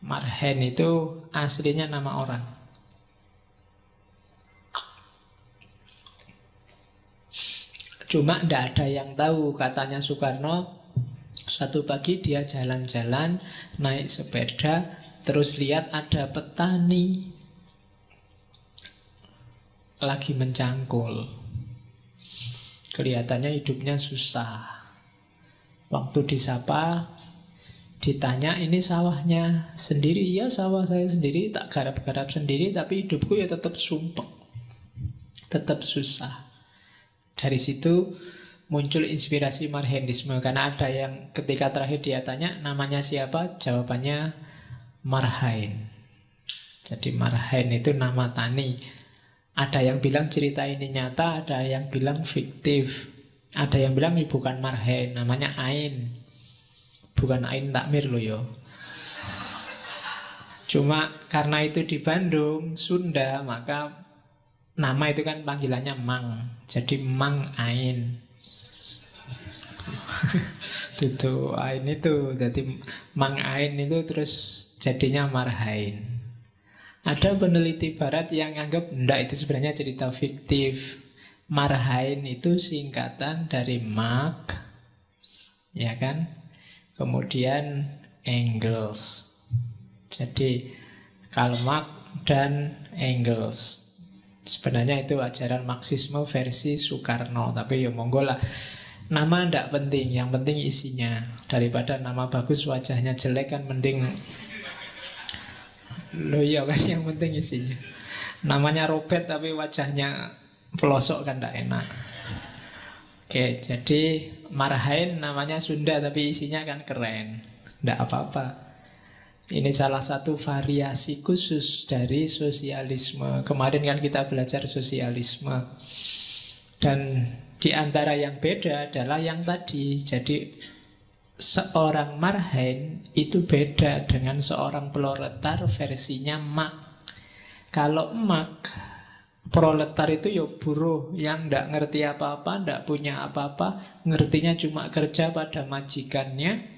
Marhen itu aslinya nama orang. Cuma tidak ada yang tahu, katanya Soekarno. Suatu pagi dia jalan-jalan, naik sepeda, terus lihat ada petani lagi mencangkul. Kelihatannya hidupnya susah. Waktu disapa, ditanya, ini sawahnya sendiri? Ya, sawah saya sendiri, tak garap-garap sendiri, tapi hidupku ya tetap sumpek, tetap susah. Dari situ muncul inspirasi Marhenisme. Karena ada yang ketika terakhir dia tanya namanya siapa, jawabannya Marhain. Jadi Marhain itu nama tani. Ada yang bilang cerita ini nyata, ada yang bilang fiktif, ada yang bilang ini bukan Marhain, namanya Ain. Bukan Ain Takmir loh yo. Cuma karena itu di Bandung, Sunda, maka nama itu kan panggilannya Mang. Jadi Mang Ain. Tutu Ain itu, jadi Mang Ain itu terus jadinya Marhain. Ada peneliti barat yang anggap enggak, itu sebenarnya cerita fiktif. Marhain itu singkatan dari Mark, ya kan? Kemudian Engels. Jadi Karl Marx dan Engels. Sebenarnya itu ajaran Marxisme versi Soekarno. Tapi ya monggo lah. Nama ndak penting, yang penting isinya. Daripada nama bagus wajahnya jelek kan mending. Loh iya kan, yang penting isinya. Namanya Robert tapi wajahnya pelosok kan ndak enak. Oke, jadi Marhain namanya Sunda tapi isinya kan keren. Ndak apa-apa. Ini salah satu variasi khusus dari sosialisme. Kemarin kan kita belajar sosialisme. Dan di antara yang beda adalah yang tadi. Jadi seorang Marhain itu beda dengan seorang proletar versinya Marx. Kalau Marx, proletar itu ya buruh yang tidak ngerti apa-apa, tidak punya apa-apa, ngertinya cuma kerja pada majikannya,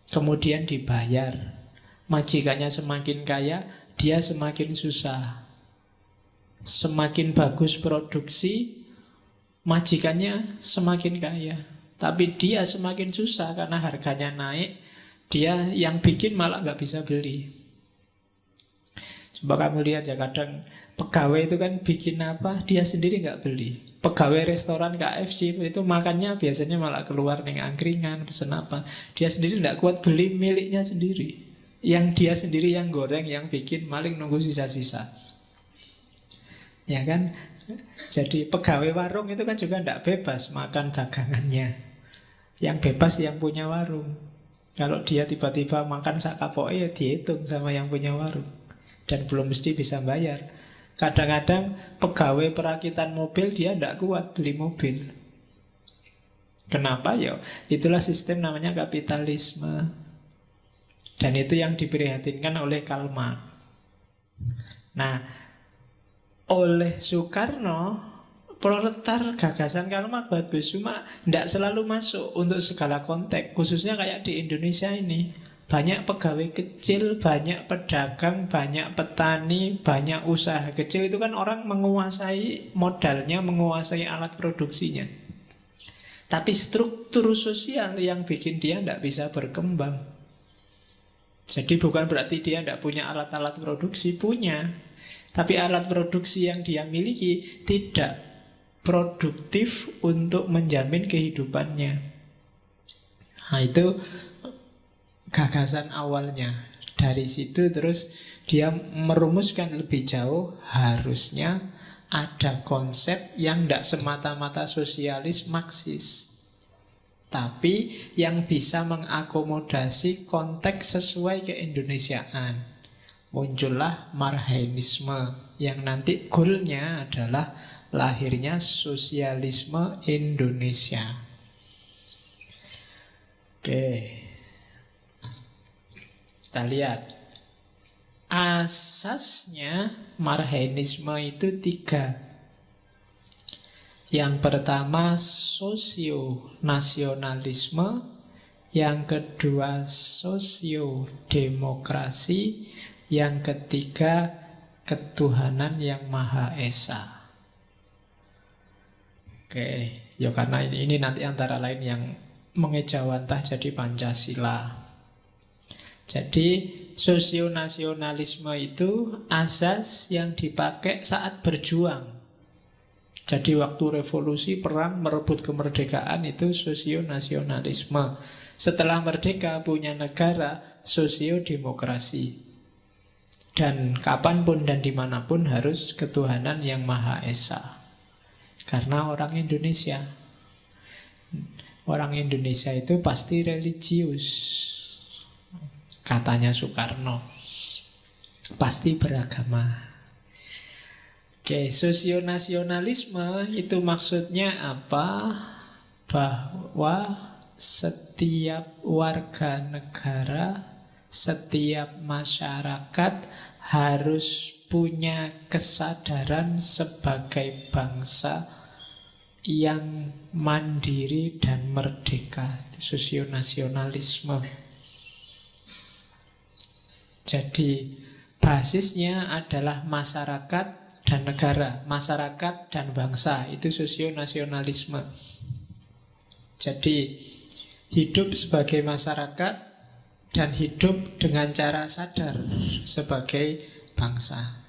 kemudian dibayar. Majikannya semakin kaya, dia semakin susah. Semakin bagus produksi, majikannya semakin kaya. Tapi dia semakin susah karena harganya naik. Dia yang bikin malah nggak bisa beli. Coba kamu lihat ya, kadang pegawai itu kan bikin apa, dia sendiri nggak beli. Pegawai restoran KFC itu makannya biasanya malah keluar ning angkringan, pesen apa. Dia sendiri nggak kuat beli miliknya sendiri. Yang dia sendiri yang goreng, yang bikin, maling nunggu sisa-sisa. Ya kan? Jadi pegawai warung itu kan juga tidak bebas makan dagangannya. Yang bebas yang punya warung. Kalau dia tiba-tiba makan sak kapoke ya dihitung sama yang punya warung. Dan belum mesti bisa bayar. Kadang-kadang pegawai perakitan mobil dia tidak kuat beli mobil. Kenapa ya? Itulah sistem namanya kapitalisme. Dan itu yang diprihatinkan oleh Karl Marx. Nah, oleh Soekarno, proletar gagasan Karl Marx bagus, cuma tidak selalu masuk untuk segala konteks. Khususnya kayak di Indonesia ini, banyak pegawai kecil, banyak pedagang, banyak petani, banyak usaha kecil. Itu kan orang menguasai modalnya, menguasai alat produksinya. Tapi struktur sosial yang bikin dia tidak bisa berkembang. Jadi bukan berarti dia tidak punya alat-alat produksi, punya. Tapi alat produksi yang dia miliki tidak produktif untuk menjamin kehidupannya. Nah itu gagasan awalnya. Dari situ terus dia merumuskan lebih jauh, harusnya ada konsep yang tidak semata-mata sosialis Marxis, tapi yang bisa mengakomodasi konteks sesuai keindonesiaan. Muncullah Marhainisme yang nanti goalnya adalah lahirnya sosialisme Indonesia. Oke, kita lihat. Asasnya Marhainisme itu 3. Yang pertama sosionasionalisme, Yang kedua sosiodemokrasi. Yang ketiga ketuhanan yang Maha Esa. Oke, ya karena ini nanti antara lain yang mengejawantah jadi Pancasila. Jadi sosionasionalisme itu asas yang dipakai saat berjuang. Jadi waktu revolusi, perang, merebut kemerdekaan itu sosionasionalisme. Setelah merdeka punya negara, sosiodemokrasi. Dan kapanpun dan dimanapun harus ketuhanan yang Maha Esa. Karena orang Indonesia itu pasti religius. Katanya Soekarno. Pasti beragama. Oke, sosionasionalisme itu maksudnya apa? Bahwa setiap warga negara, setiap masyarakat harus punya kesadaran sebagai bangsa yang mandiri dan merdeka. Sosionasionalisme. Jadi basisnya adalah masyarakat dan negara, masyarakat dan bangsa. Itu sosionasionalisme. Jadi hidup sebagai masyarakat dan hidup dengan cara sadar sebagai bangsa.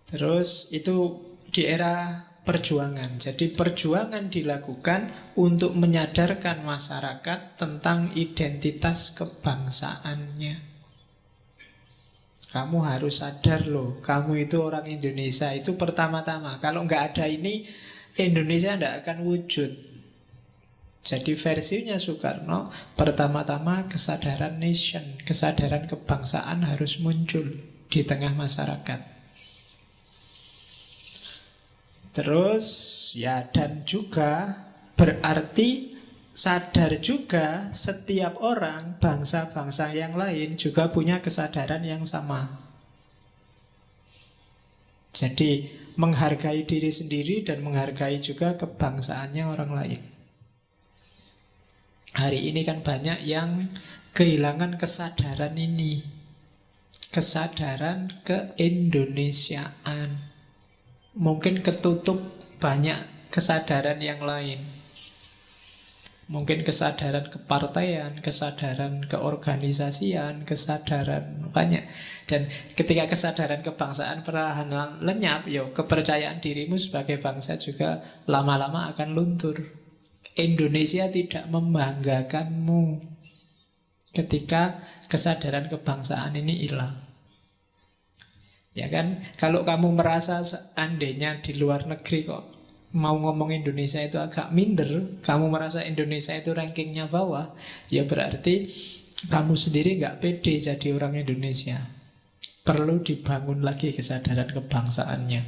Terus itu di era perjuangan. Jadi perjuangan dilakukan untuk menyadarkan masyarakat tentang identitas kebangsaannya. Kamu harus sadar loh, kamu itu orang Indonesia. Itu pertama-tama. Kalau nggak ada ini, Indonesia tidak akan wujud. Jadi versinya Soekarno, pertama-tama kesadaran nation, kesadaran kebangsaan harus muncul di tengah masyarakat. Terus ya, dan juga berarti sadar juga setiap orang, bangsa-bangsa yang lain juga punya kesadaran yang sama. Jadi menghargai diri sendiri dan menghargai juga kebangsaannya orang lain. Hari ini kan banyak yang kehilangan kesadaran ini. Kesadaran keindonesiaan. Mungkin ketutup banyak kesadaran yang lain. Mungkin kesadaran kepartaian, kesadaran keorganisasian, kesadaran banyak. Dan ketika kesadaran kebangsaan perlahan lenyap, kepercayaan dirimu sebagai bangsa juga lama-lama akan luntur. Indonesia tidak membanggakanmu ketika kesadaran kebangsaan ini hilang. Ya kan, kalau kamu merasa seandainya di luar negeri kok mau ngomong Indonesia itu agak minder, kamu merasa Indonesia itu rankingnya bawah, ya berarti kamu sendiri nggak pede jadi orang Indonesia. Perlu dibangun lagi kesadaran kebangsaannya.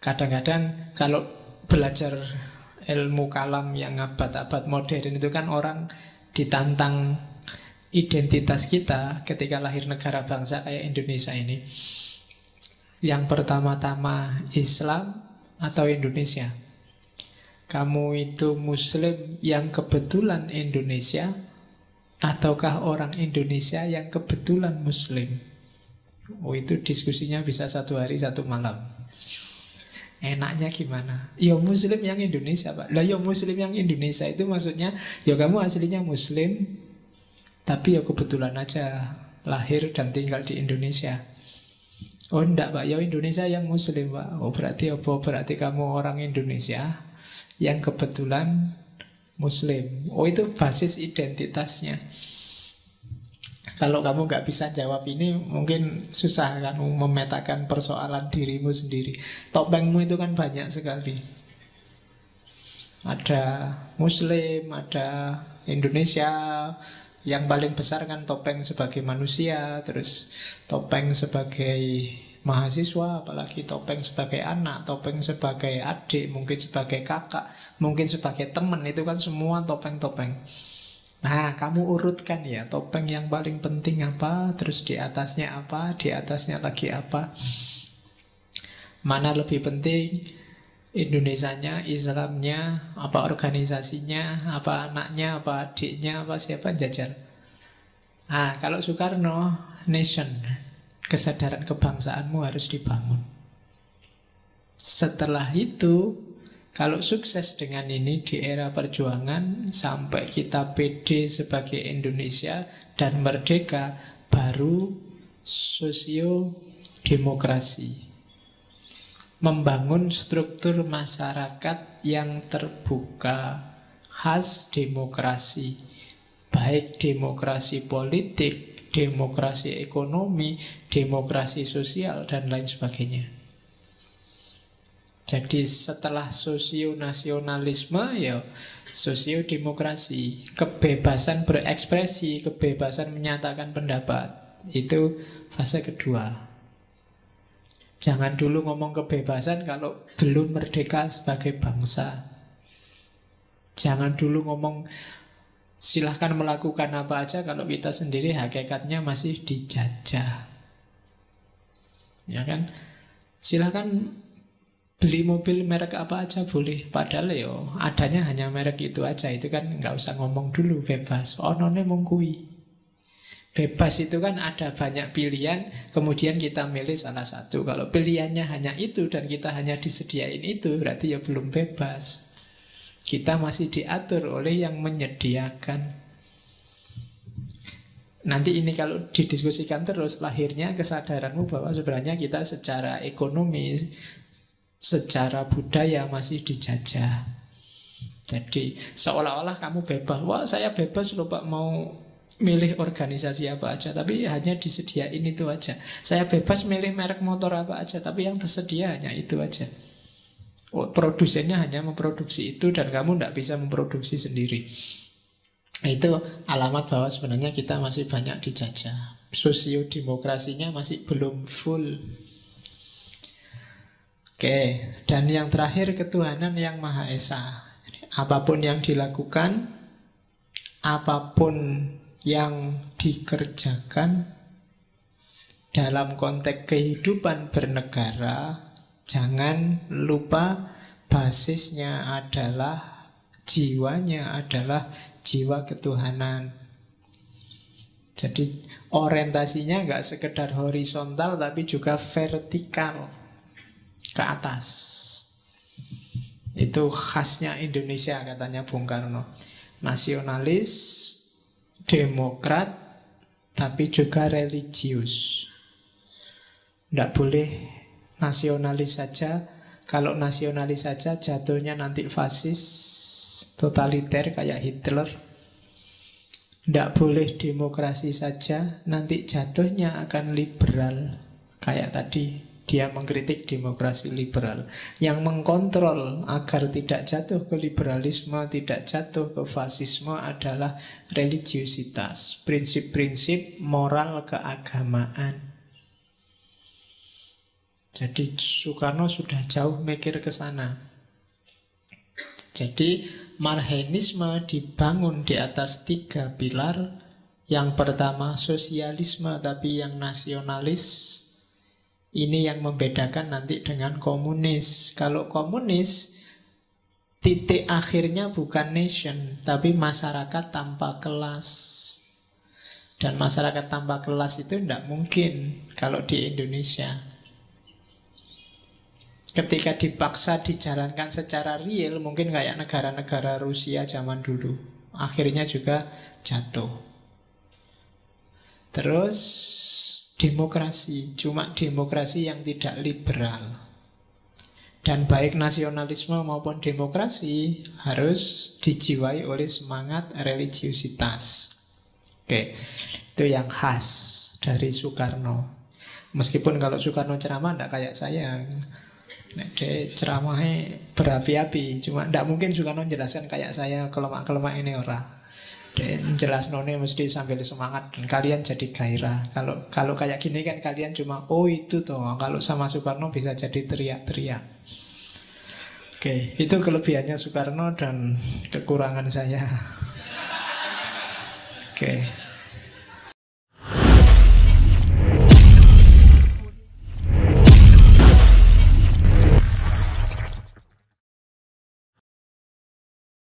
Kadang-kadang kalau belajar ilmu kalam yang abad-abad modern itu kan orang ditantang identitas kita ketika lahir negara bangsa kayak Indonesia ini. Yang pertama-tama Islam atau Indonesia. Kamu itu Muslim yang kebetulan Indonesia, ataukah orang Indonesia yang kebetulan Muslim? Oh, itu diskusinya bisa 1 hari 1 malam. Enaknya gimana? Ya Muslim yang Indonesia, Pak. Lah ya Muslim yang Indonesia itu maksudnya ya kamu aslinya Muslim, tapi ya kebetulan aja lahir dan tinggal di Indonesia. Oh enggak Pak, ya Indonesia yang Muslim Pak. Oh berarti apa? Berarti kamu orang Indonesia yang kebetulan Muslim. Oh itu basis identitasnya. Kalau kamu nggak bisa jawab ini, mungkin susah kan memetakan persoalan dirimu sendiri. Topengmu itu kan banyak sekali. Ada Muslim, ada Indonesia. Yang paling besar kan topeng sebagai manusia, terus topeng sebagai mahasiswa, apalagi topeng sebagai anak, topeng sebagai adik, mungkin sebagai kakak, mungkin sebagai teman. Itu kan semua topeng-topeng. Nah, kamu urutkan ya, topeng yang paling penting apa, terus di atasnya apa, di atasnya lagi apa. Mana lebih penting? Indonesianya, Islamnya, apa organisasinya, apa anaknya, apa adiknya, apa siapa jajal. Ah, kalau Soekarno, nation, kesadaran kebangsaanmu harus dibangun. Setelah itu, kalau sukses dengan ini di era perjuangan, sampai kita pede sebagai Indonesia dan merdeka, baru sosio-demokrasi. Membangun struktur masyarakat yang terbuka, khas demokrasi. Baik demokrasi politik, demokrasi ekonomi, demokrasi sosial, dan lain sebagainya. Jadi setelah sosio-nasionalisme, ya sosio-demokrasi. Kebebasan berekspresi, kebebasan menyatakan pendapat. Itu fase kedua. Jangan dulu ngomong kebebasan kalau belum merdeka sebagai bangsa. Jangan dulu ngomong silahkan melakukan apa aja kalau kita sendiri hakikatnya masih dijajah. Ya kan? Silahkan beli mobil merek apa aja boleh. Padahal yo adanya hanya merek itu aja. Itu kan nggak usah ngomong dulu, bebas. Onone mung kuwi. Bebas itu kan ada banyak pilihan, kemudian kita milih salah satu. Kalau pilihannya hanya itu dan kita hanya disediain itu, berarti ya belum bebas. Kita masih diatur oleh yang menyediakan. Nanti ini kalau didiskusikan terus, lahirnya kesadaranmu bahwa sebenarnya kita secara ekonomi, secara budaya masih dijajah. Jadi seolah-olah kamu bebas. Wah, saya bebas loh Pak, mau milih organisasi apa aja, tapi hanya disediain itu aja. Saya bebas milih merek motor apa aja, tapi yang tersedia hanya itu aja. Produsennya hanya memproduksi itu dan kamu tidak bisa memproduksi sendiri. Itu alamat bahwa sebenarnya kita masih banyak dijajah. Sosiodemokrasinya masih belum full. Oke, dan yang terakhir ketuhanan yang Maha Esa. Apapun yang dilakukan, apapun yang dikerjakan dalam konteks kehidupan bernegara, jangan lupa basisnya adalah, jiwanya adalah jiwa ketuhanan. Jadi orientasinya nggak sekedar horizontal tapi juga vertikal ke atas. Itu khasnya Indonesia katanya Bung Karno. Nasionalis, demokrat, tapi juga religius. Tidak boleh nasionalis saja. Kalau nasionalis saja jatuhnya nanti fasis, totaliter kayak Hitler. Tidak boleh demokrasi saja, nanti jatuhnya akan liberal. Kayak tadi dia mengkritik demokrasi liberal. Yang mengkontrol agar tidak jatuh ke liberalisme, tidak jatuh ke fasisme adalah religiusitas, prinsip-prinsip moral keagamaan. Jadi Soekarno sudah jauh mikir ke sana. Jadi Marxisme dibangun di atas 3 pilar. Yang pertama sosialisme, tapi yang nasionalis. Ini yang membedakan nanti dengan komunis. Kalau komunis, titik akhirnya bukan nation, tapi masyarakat tanpa kelas. Dan masyarakat tanpa kelas itu tidak mungkin kalau di Indonesia. Ketika dipaksa dijalankan secara real, mungkin kayak negara-negara Rusia zaman dulu. Akhirnya juga jatuh. Terus demokrasi, cuma demokrasi yang tidak liberal. Dan baik nasionalisme maupun demokrasi harus dijiwai oleh semangat religiusitas. Oke, itu yang khas dari Soekarno. Meskipun kalau Soekarno ceramah tidak kayak saya. Dia ceramahnya berapi-api. Cuma tidak mungkin Soekarno menjelaskan kayak saya kelemak-kelemak ini orang. Dan jelas none mesti sambil semangat dan kalian jadi gairah. Kalau kayak gini kan kalian cuma oh itu toh. Kalau sama Soekarno bisa jadi teriak-teriak. Oke, itu kelebihannya Soekarno dan kekurangan saya. Oke.